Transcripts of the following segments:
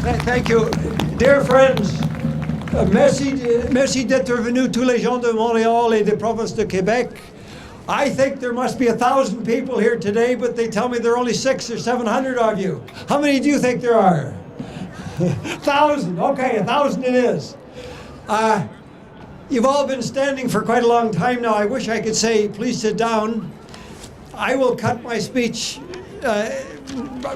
Thank you. Dear friends, merci d'être venu tous les gens de Montréal et des provinces de Québec. I think there must be 1,000 people here today, but they tell me there are only 600 or 700 of you. How many do you think there are? 1,000. Okay, 1,000 it is. You've all been standing for quite a long time now. I wish I could say, please sit down. I will cut my speech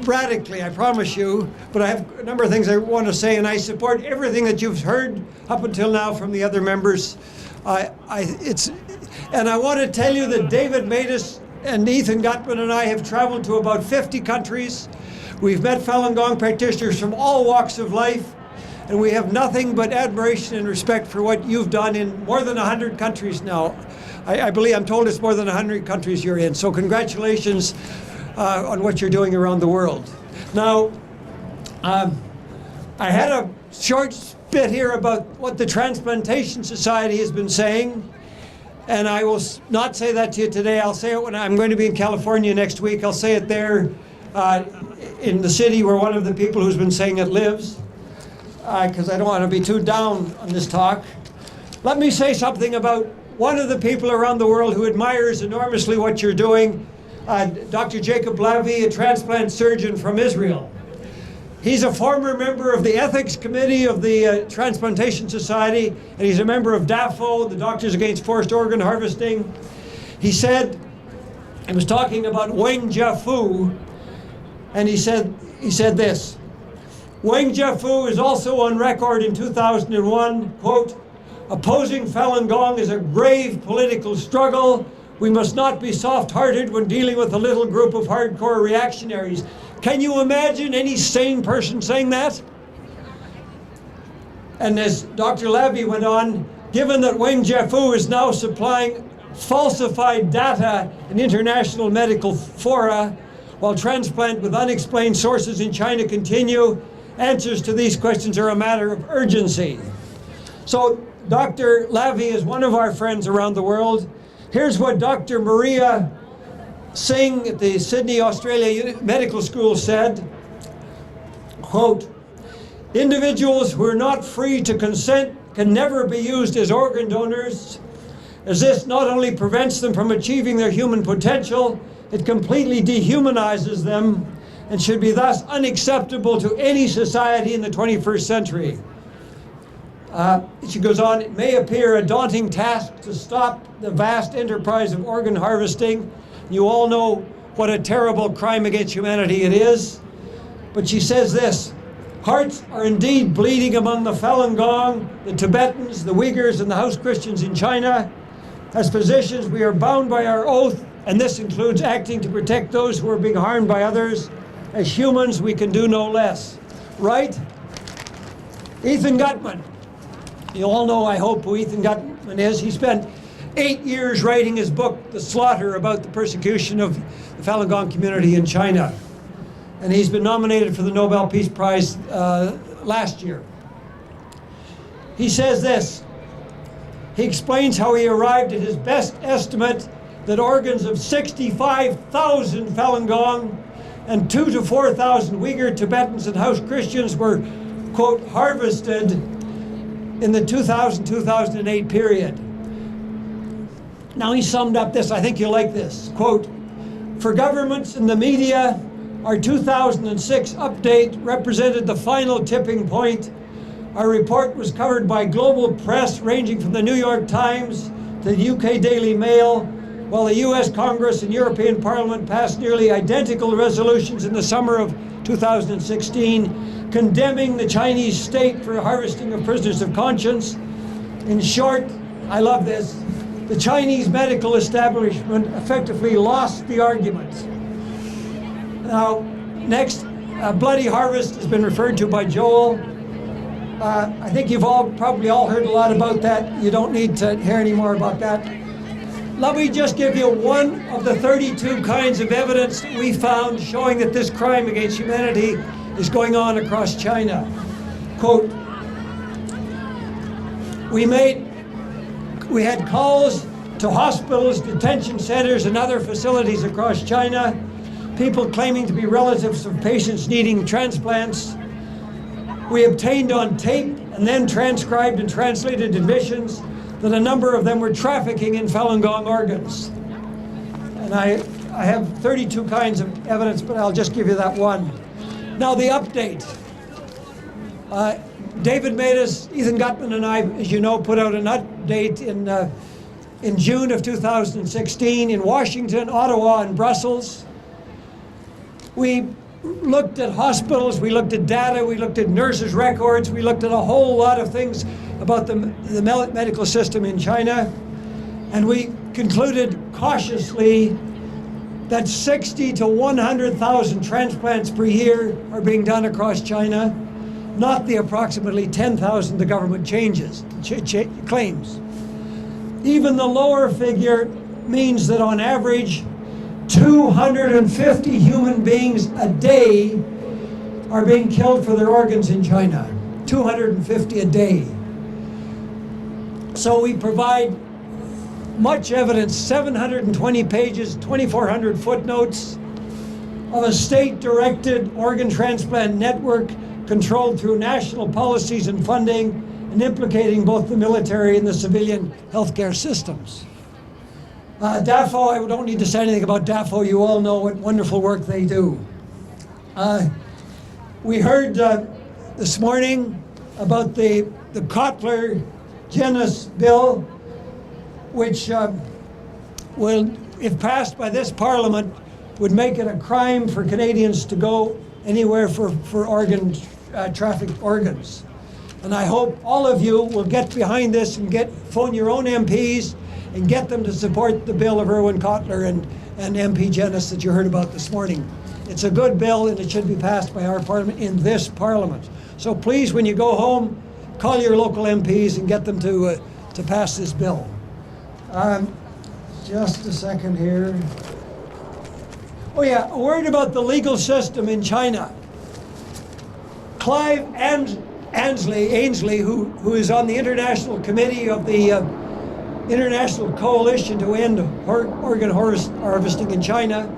radically, I promise you, but I have a number of things I want to say, and I support everything that you've heard up until now from the other members. And I want to tell you that David Matus and Ethan Gutman and I have traveled to about 50 countries. We've met Falun Gong practitioners from all walks of life, and we have nothing but admiration and respect for what you've done in more than 100 countries now. I believe, I'm told it's more than 100 countries you're in, so congratulations on what you're doing around the world. Now, I had a short bit here about what the Transplantation Society has been saying, and I will not say that to you today. I'll say it when I'm going to be in California next week. I'll say it there in the city where one of the people who's been saying it lives, because I don't want to be too down on this talk. Let me say something about one of the people around the world who admires enormously what you're doing, Dr. Jacob Lavie, a transplant surgeon from Israel. He's a former member of the Ethics Committee of the Transplantation Society, and he's a member of DAFO, the Doctors Against Forced Organ Harvesting. He said, he was talking about Wang Jiafu, and he said this: Wang Jiafu is also on record in 2001, quote, "Opposing Falun Gong is a grave political struggle. We must not be soft-hearted when dealing with a little group of hardcore reactionaries." Can you imagine any sane person saying that? And as Dr. Lavie went on, given that Wang Jiafu is now supplying falsified data in international medical fora, while transplant with unexplained sources in China continue, answers to these questions are a matter of urgency. So Dr. Lavie is one of our friends around the world. Here's what Dr. Maria Singh at the Sydney, Australia Medical School said, quote, "Individuals who are not free to consent can never be used as organ donors, as this not only prevents them from achieving their human potential, it completely dehumanizes them and should be thus unacceptable to any society in the 21st century. She goes on, "It may appear a daunting task to stop the vast enterprise of organ harvesting. You all know what a terrible crime against humanity it is." But she says this: "Hearts are indeed bleeding among the Falun Gong, the Tibetans, the Uyghurs, and the house Christians in China. As physicians, we are bound by our oath, and this includes acting to protect those who are being harmed by others. As humans, we can do no less." Right? Ethan Gutman. You all know, I hope, who Ethan Gutman is. He spent 8 years writing his book, The Slaughter, about the persecution of the Falun Gong community in China. And he's been nominated for the Nobel Peace Prize last year. He says this. He explains how he arrived at his best estimate that organs of 65,000 Falun Gong and 2,000 to 4,000 Uyghur, Tibetans, and house Christians were, quote, harvested in the 2000-2008 period. Now he summed up this, I think you'll like this, quote, "For governments and the media, our 2006 update represented the final tipping point. Our report was covered by global press ranging from the New York Times to the UK Daily Mail, while the US Congress and European Parliament passed nearly identical resolutions in the summer of 2016, condemning the Chinese state for harvesting of prisoners of conscience. In short," I love this, "the Chinese medical establishment effectively lost the argument." Now, next, bloody harvest has been referred to by Joel. I think you've probably all heard a lot about that. You don't need to hear any more about that. Let me just give you one of the 32 kinds of evidence that we found showing that this crime against humanity is going on across China. Quote, we had calls to hospitals, detention centers, and other facilities across China, people claiming to be relatives of patients needing transplants. We obtained on tape and then transcribed and translated admissions that a number of them were trafficking in Falun Gong organs. And I have 32 kinds of evidence, but I'll just give you that one. Now the update. David Matus, Ethan Gutman, and I, as you know, put out an update in June of 2016 in Washington, Ottawa, and Brussels. We looked at hospitals, we looked at data, we looked at nurses' records, we looked at a whole lot of things about the medical system in China, and we concluded cautiously that 60 to 100,000 transplants per year are being done across China, not the approximately 10,000 the government claims. Even the lower figure means that on average, 250 human beings a day are being killed for their organs in China. 250 a day. So we provide much evidence, 720 pages, 2,400 footnotes of a state-directed organ transplant network controlled through national policies and funding and implicating both the military and the civilian healthcare systems. DAFO, I don't need to say anything about DAFO. You all know what wonderful work they do. We heard this morning about the Kotler Genus bill, which will, if passed by this Parliament, would make it a crime for Canadians to go anywhere for trafficked organs. And I hope all of you will get behind this and phone your own MPs and get them to support the bill of Irwin Kotler and MP Genus that you heard about this morning. It's a good bill and it should be passed by our Parliament in this Parliament. So please, when you go home, call your local MPs and get them to pass this bill. Just a second here. Oh yeah, a word about the legal system in China. Clive Ainsley, who is on the International Committee of the International Coalition to End Organ Harvesting in China,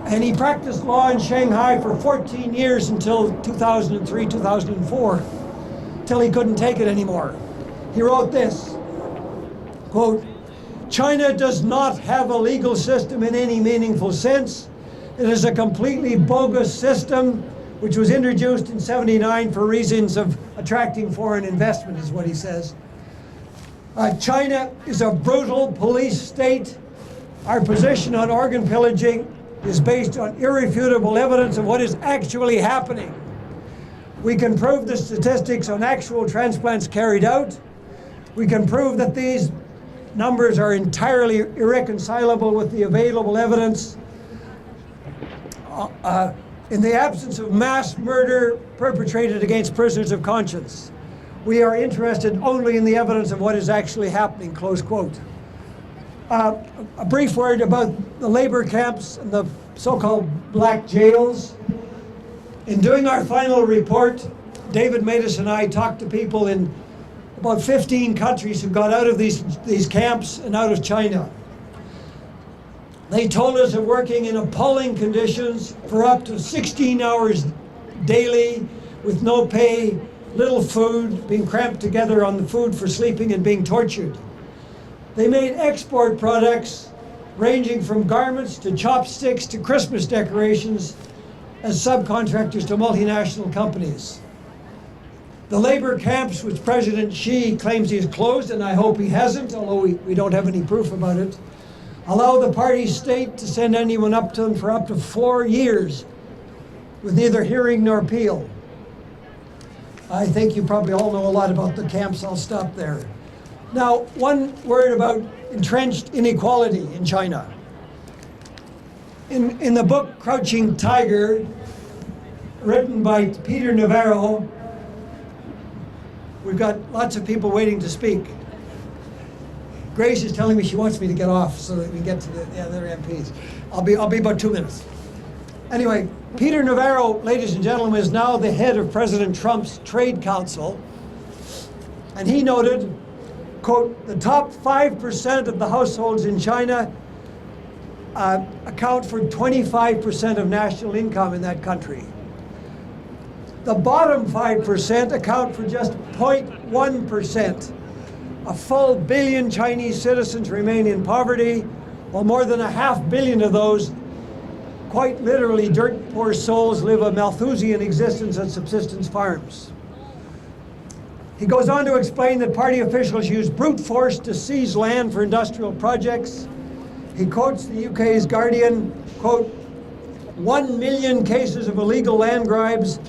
and he practiced law in Shanghai for 14 years until 2003, 2004, till he couldn't take it anymore. He wrote this, quote, "China does not have a legal system in any meaningful sense. It is a completely bogus system which was introduced in '79 for reasons of attracting foreign investment," is what he says. China is a brutal police state. Our position on organ pillaging is based on irrefutable evidence of what is actually happening. We can prove the statistics on actual transplants carried out. We can prove that these numbers are entirely irreconcilable with the available evidence. In the absence of mass murder perpetrated against prisoners of conscience, we are interested only in the evidence of what is actually happening, close quote. A brief word about the labor camps and the so-called black jails. In doing our final report, David Matus and I talked to people in about 15 countries who got out of these camps and out of China. They told us of working in appalling conditions for up to 16 hours daily with no pay, little food, being cramped together on the food for sleeping and being tortured. They made export products ranging from garments to chopsticks to Christmas decorations as subcontractors to multinational companies. The labor camps, which President Xi claims he has closed, and I hope he hasn't, although we don't have any proof about it, allow the party state to send anyone up to them for up to 4 years with neither hearing nor appeal. I think you probably all know a lot about the camps. I'll stop there. Now, one word about entrenched inequality in China. In the book Crouching Tiger, written by Peter Navarro, we've got lots of people waiting to speak. Grace is telling me she wants me to get off so that we get to the other MPs. I'll be about 2 minutes. Anyway, Peter Navarro, ladies and gentlemen, is now the head of President Trump's Trade Council. And he noted, quote, "The top 5% of the households in China account for 25% of national income in that country. The bottom 5% account for just 0.1%. A full billion Chinese citizens remain in poverty, while more than 500 million of those, quite literally dirt poor souls, live a Malthusian existence on subsistence farms. He goes on to explain that party officials use brute force to seize land for industrial projects. He quotes the UK's Guardian, quote, 1 million cases of illegal land grabs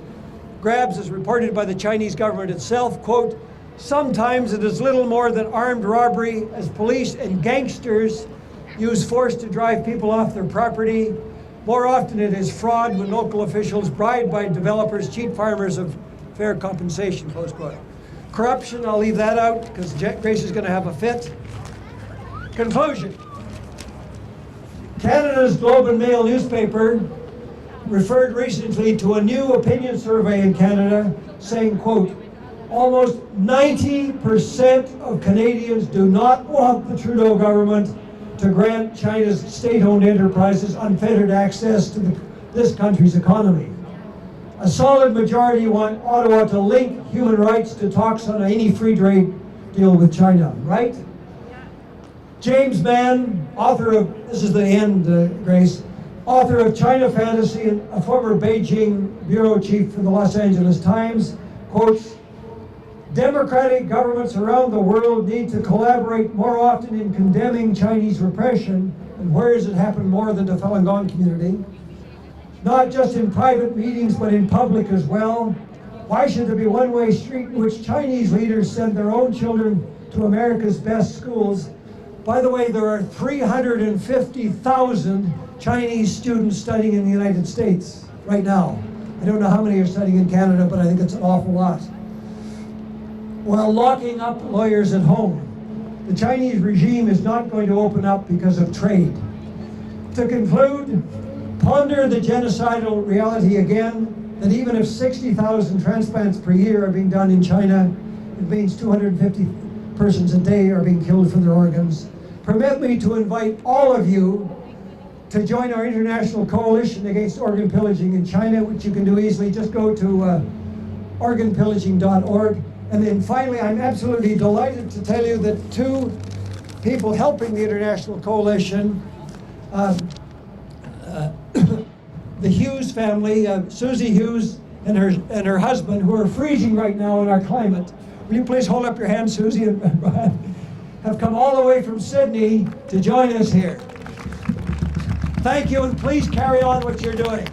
as reported by the Chinese government itself, quote, sometimes it is little more than armed robbery as police and gangsters use force to drive people off their property. More often it is fraud when local officials bribed by developers cheat farmers of fair compensation, close quote. Corruption, I'll leave that out because Grace is going to have a fit. Conclusion. Canada's Globe and Mail newspaper referred recently to a new opinion survey in Canada saying, quote, almost 90% of Canadians do not want the Trudeau government to grant China's state-owned enterprises unfettered access to this country's economy. A solid majority want Ottawa to link human rights to talks on any free trade deal with China, right? James Mann, author of, this is the end, Grace, author of China Fantasy and a former Beijing bureau chief for the Los Angeles Times, quotes, democratic governments around the world need to collaborate more often in condemning Chinese repression, and where has it happened more than the Falun Dafa community? Not just in private meetings, but in public as well. Why should there be one-way street in which Chinese leaders send their own children to America's best schools? By the way, there are 350,000 Chinese students studying in the United States right now. I don't know how many are studying in Canada, but I think it's an awful lot. While locking up lawyers at home, the Chinese regime is not going to open up because of trade. To conclude, ponder the genocidal reality again, that even if 60,000 transplants per year are being done in China, it means 250 persons a day are being killed for their organs. Permit me to invite all of you to join our international coalition against organ pillaging in China, which you can do easily. Just go to organpillaging.org. And then finally, I'm absolutely delighted to tell you that two people helping the international coalition, the Hughes family, Susie Hughes and her husband, who are freezing right now in our climate. Will you please hold up your hand, Susie and Brian? Have come all the way from Sydney to join us here. Thank you, and please carry on what you're doing.